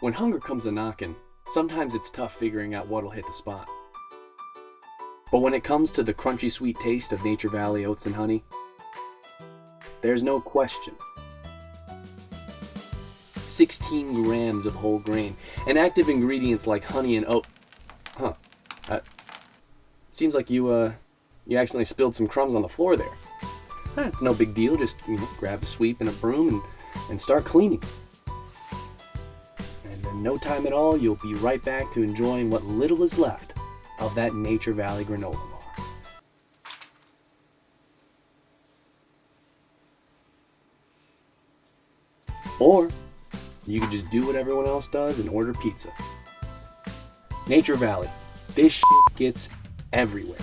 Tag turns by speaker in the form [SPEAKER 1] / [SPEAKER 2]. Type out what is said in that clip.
[SPEAKER 1] When hunger comes a-knockin', sometimes it's tough figuring out what'll hit the spot. But when it comes to the crunchy sweet taste of Nature Valley oats and honey, there's no question. 16 grams of whole grain, and active ingredients like honey and oat. Seems like you accidentally spilled some crumbs on the floor there. It's no big deal, just grab a sweep and a broom and start cleaning. And in no time at all, you'll be right back to enjoying what little is left of that Nature Valley granola bar. Or you could just do what everyone else does and order pizza. Nature Valley. This shit gets everywhere.